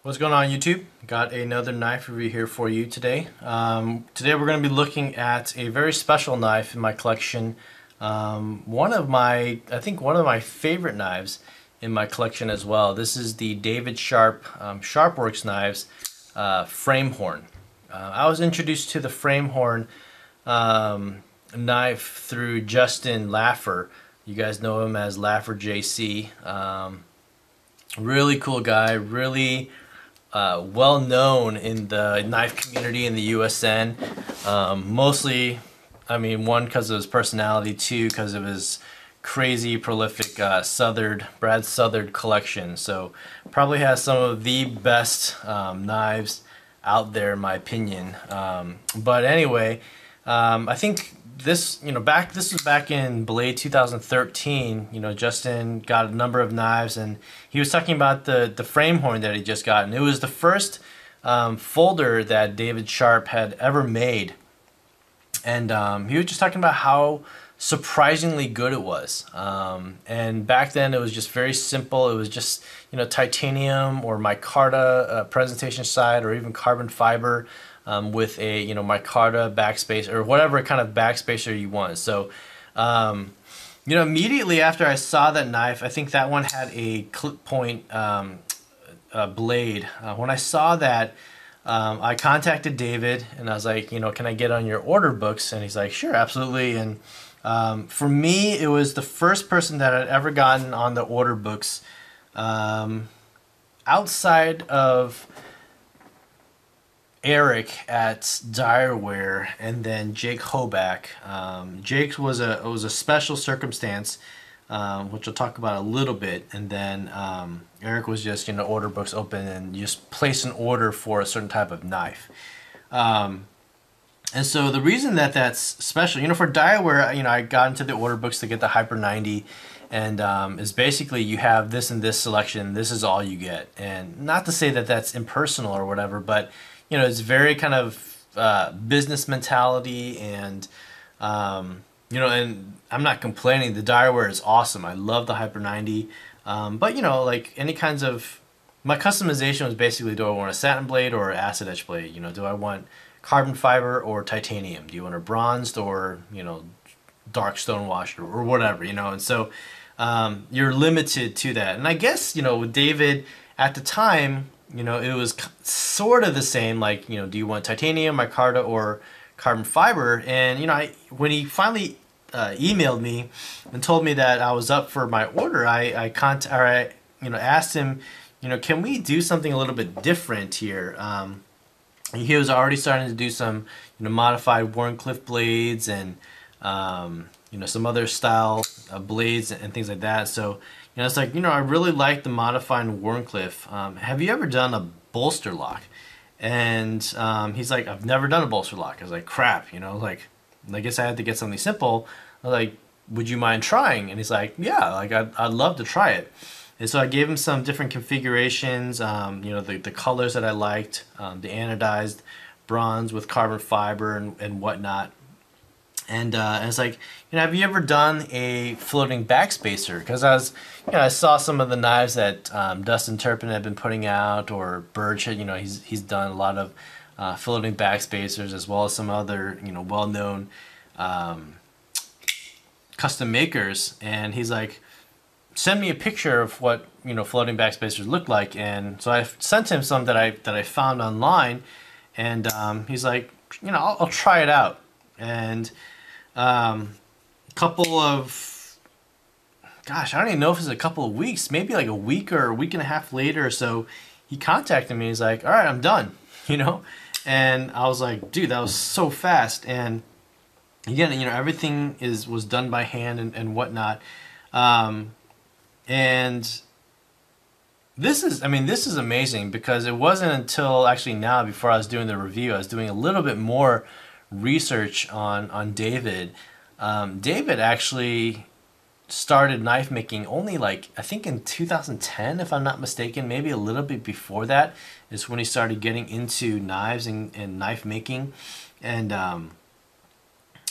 What's going on, YouTube? Got another knife review here for you today. Today we're going to be looking at a very special knife in my collection. I think one of my favorite knives in my collection as well. This is the David Sharp Sharpwerks knives frame horn. I was introduced to the frame horn knife through Justin Laffer. You guys know him as Laffer JC. Really cool guy, really well known in the knife community in the USN. Mostly, I mean, one because of his personality, two because of his crazy prolific Brad Southard collection. So probably has some of the best knives out there in my opinion. But anyway, I think this was back in Blade 2013. Justin got a number of knives, and he was talking about the frame horn that he just got, and it was the first folder that David Sharp had ever made. And he was just talking about how surprisingly good it was. And back then it was just very simple. It was just titanium or micarta presentation side, or even carbon fiber. With a micarta backspace or whatever kind of backspacer you want. So immediately after I saw that knife, I think that one had a clip point blade. When I saw that, I contacted David and I was like, can I get on your order books? And he's like, sure, absolutely. And for me, it was the first person that I'd ever gotten on the order books outside of Eric at Direware, and then Jake Hoback. Jake was a special circumstance, which I'll talk about a little bit, and then Eric was just order books open and you just place an order for a certain type of knife. And so the reason that that's special, for Direware, I got into the order books to get the Hyper 90, and is basically you have this and this selection, this is all you get. And not to say that that's impersonal or whatever, but it's very kind of business mentality, and and I'm not complaining. The Direware is awesome. I love the Hyper 90, but like any kinds of, my customization was basically, do I want a satin blade or an acid etch blade? Do I want carbon fiber or titanium? Do you want a bronzed or dark stone washed or whatever? And so you're limited to that. And I guess with David at the time, it was sort of the same, like, do you want titanium, micarta, or carbon fiber? And, when he finally emailed me and told me that I was up for my order, I asked him, can we do something a little bit different here? He was already starting to do some, modified Wharncliffe blades and, some other style blades and things like that. So, it's like, I really like the modified Wharncliffe. Have you ever done a bolster lock? And he's like, I've never done a bolster lock. I was like, crap, like, I guess I had to get something simple. I was like, would you mind trying? And he's like, yeah, like, I'd love to try it. And so I gave him some different configurations, the colors that I liked, the anodized bronze with carbon fiber and whatnot. And it's like, have you ever done a floating backspacer? Because I saw some of the knives that Dustin Turpin had been putting out, or Birch had, he's done a lot of floating backspacers, as well as some other, well-known custom makers. And he's like, send me a picture of what floating backspacers look like. And so I sent him some that I found online, and he's like, I'll try it out. And couple of, gosh, I don't even know if it's a couple of weeks, maybe like a week or a week and a half later or so, he contacted me. He's like, all right, I'm done, and I was like, dude, that was so fast. And again, everything was done by hand and whatnot. And this is amazing, because it wasn't until actually now, before I was doing the review, I was doing a little bit more research on David. David actually started knife making only, like, I think in 2010, if I'm not mistaken, maybe a little bit before that is when he started getting into knives and knife making. And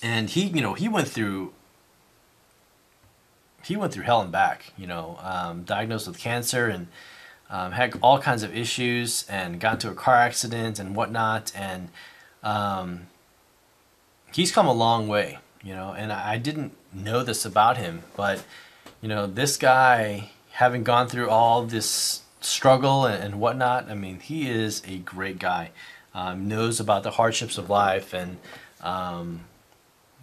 he he went through hell and back, diagnosed with cancer, and had all kinds of issues and got into a car accident and whatnot, and he's come a long way, you know, and I didn't know this about him, but you know, this guy, having gone through all this struggle and whatnot, I mean, he is a great guy. Knows about the hardships of life, and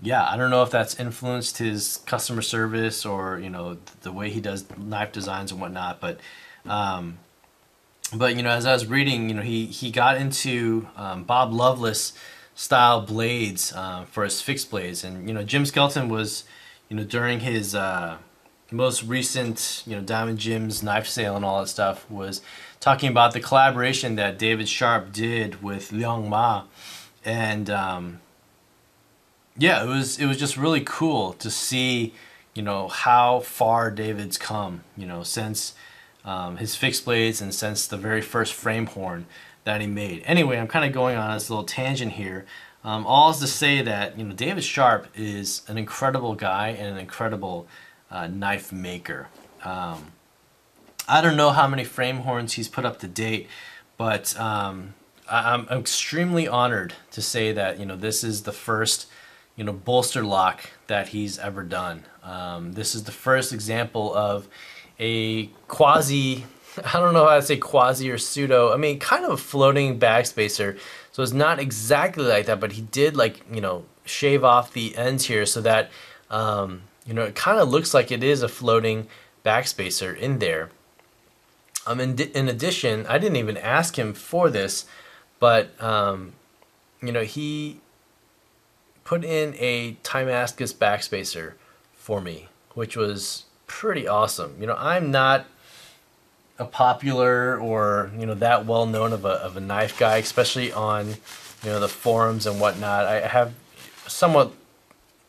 yeah, I don't know if that's influenced his customer service or, you know, the way he does knife designs and whatnot, but you know, as I was reading, you know, he got into Bob Loveless style blades for his fixed blades, and you know, Jim Skelton was, you know, during his most recent, you know, Diamond Jim's knife sale and all that stuff, was talking about the collaboration that David Sharp did with Liang Ma, and yeah, it was just really cool to see, you know, how far David's come, you know, since his fixed blades and since the very first frame horn that he made. Anyway, I'm kind of going on this little tangent here. All is to say that, you know, David Sharp is an incredible guy and an incredible knife maker. I don't know how many frame horns he's put up to date, but I'm extremely honored to say that, you know, this is the first, you know, bolster lock that he's ever done. This is the first example of a quasi, I don't know how to say quasi or pseudo, I mean, kind of a floating backspacer. So it's not exactly like that, but he did, like, you know, shave off the ends here so that, you know, it kind of looks like it is a floating backspacer in there. In addition, I didn't even ask him for this, but, you know, he put in a Timascus backspacer for me, which was pretty awesome. You know, I'm not a popular or, you know, that well known of a knife guy, especially on, you know, the forums and whatnot. I have somewhat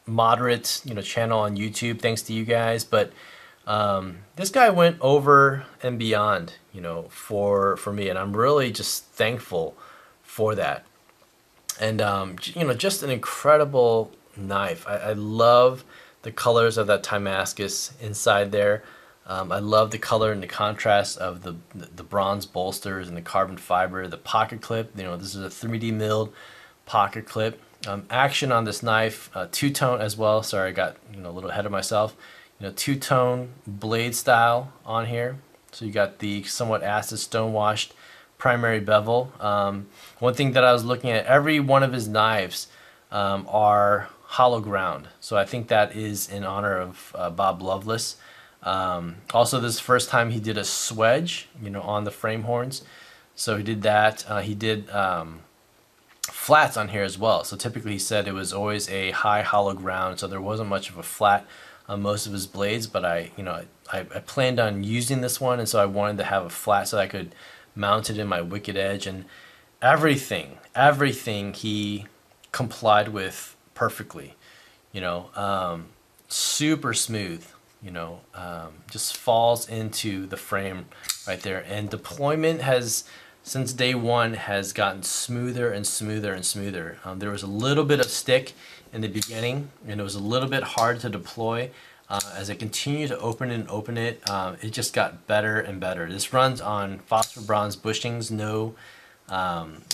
moderate, you know, channel on YouTube thanks to you guys, but this guy went over and beyond, you know, for me, and I'm really just thankful for that. And you know, just an incredible knife. I love the colors of that Timascus inside there. I love the color and the contrast of the bronze bolsters and the carbon fiber, the pocket clip. You know, this is a 3D milled pocket clip. Action on this knife, two-tone as well. Sorry, I got, you know, a little ahead of myself. You know, two-tone blade style on here. So you got the somewhat acid stone washed primary bevel. One thing that I was looking at, every one of his knives are hollow ground. So I think that is in honor of Bob Loveless. Also, this is the first time he did a swedge, you know, on the frame horns. So he did that. He did flats on here as well. So typically he said it was always a high hollow ground, so there wasn't much of a flat on most of his blades, but I planned on using this one, and so I wanted to have a flat so I could mount it in my wicked edge, and everything he complied with perfectly, you know. Super smooth, you know, just falls into the frame right there, and deployment has, since day one, has gotten smoother and smoother and smoother. There was a little bit of stick in the beginning, and it was a little bit hard to deploy. As I continue to open it, it just got better and better. This runs on phosphor bronze bushings, no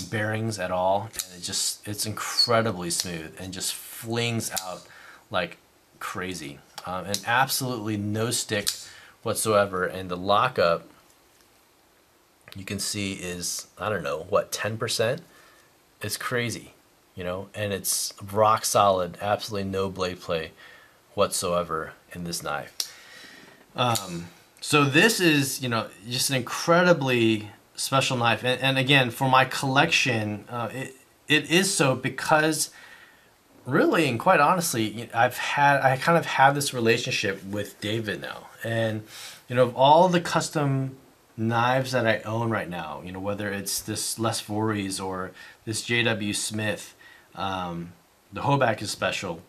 bearings at all, and it's incredibly smooth and just flings out like crazy, and absolutely no stick whatsoever. And the lockup, you can see, is, I don't know, what, 10%? It's crazy, you know, and it's rock solid, absolutely no blade play whatsoever in this knife. So this is, you know, just an incredibly special knife, and again, for my collection, it is so because really and quite honestly, I kind of have this relationship with David now, and you know, of all the custom knives that I own right now, you know, whether it's this Les Voorhees or this J.W. Smith, the Hoback is special,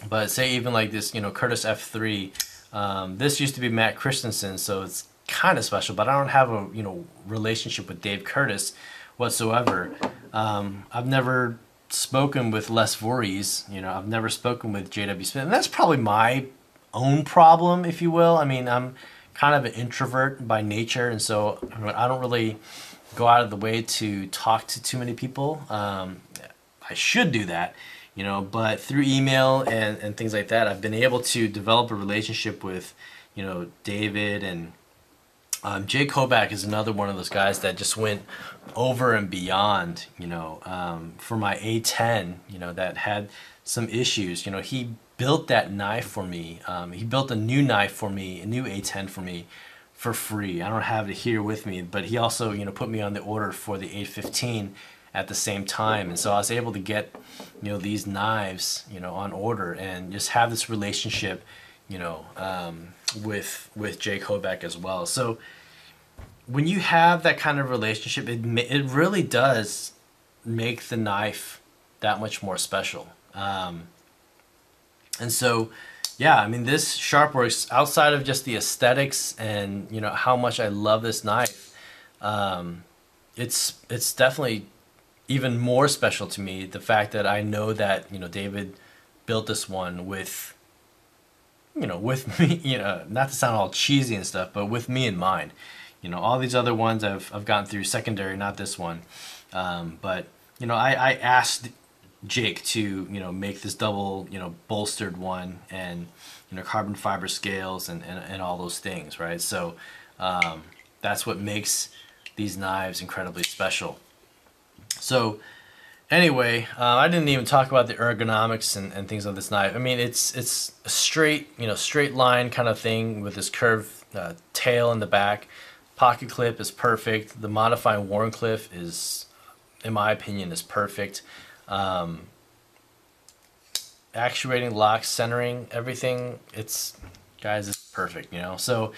but say even like this, you know, Curtis F3, this used to be Matt Christensen, so it's kind of special, but I don't have a, you know, relationship with Dave Curtis whatsoever. I've never spoken with Les Voorhees, you know, I've never spoken with J.W. Smith, and that's probably my own problem, if you will. I mean, I'm kind of an introvert by nature, and so I don't really go out of the way to talk to too many people. I should do that, but through email and things like that, I've been able to develop a relationship with, David, and Jake Hoback is another one of those guys that just went over and beyond, for my A10, that had some issues. He built that knife for me. He built a new knife for me, a new A10 for me, for free. I don't have it here with me, but he also, put me on the order for the 815 at the same time, and so I was able to get, these knives, on order, and just have this relationship, with Jake Hoback as well. So when you have that kind of relationship, it really does make the knife that much more special. And so, yeah, I mean, this Sharpwerks, outside of just the aesthetics and how much I love this knife, it's definitely even more special to me, the fact that I know that David built this one with with me, not to sound all cheesy and stuff, but with me in mind. All these other ones I've gotten through secondary, not this one, but I asked Jake to make this double bolstered one, and carbon fiber scales and all those things, right? So that's what makes these knives incredibly special. So anyway, I didn't even talk about the ergonomics and things of this knife. I mean, it's a straight straight line kind of thing with this curved tail in the back. Pocket clip is perfect. The modifying Warncliffe is, in my opinion, is perfect. Actuating, locks, centering, everything, guys, it's perfect, So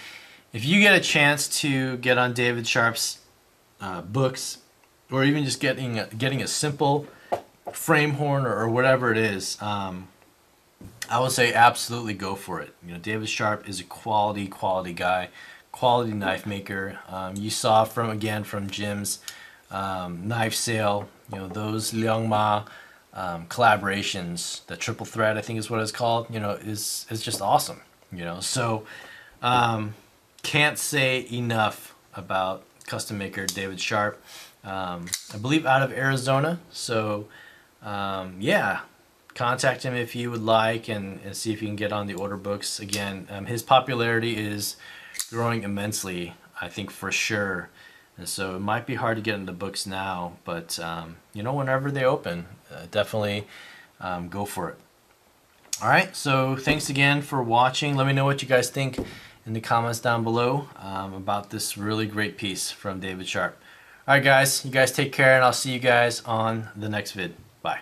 if you get a chance to get on David Sharp's books, or even just getting a simple frame horn or whatever it is, I would say absolutely go for it. David Sharp is a quality guy, quality knife maker. You saw from Jim's knife sale, those Liangma collaborations, the triple thread, I think is what it's called, is just awesome. So can't say enough about custom maker David Sharp. I believe out of Arizona. So yeah, contact him if you would like, and see if you can get on the order books. Again, his popularity is growing immensely, I think, for sure. And so it might be hard to get in the books now, but whenever they open, definitely go for it. All right, so thanks again for watching. Let me know what you guys think in the comments down below about this really great piece from David Sharp. All right, guys, you guys take care, and I'll see you guys on the next vid. Bye.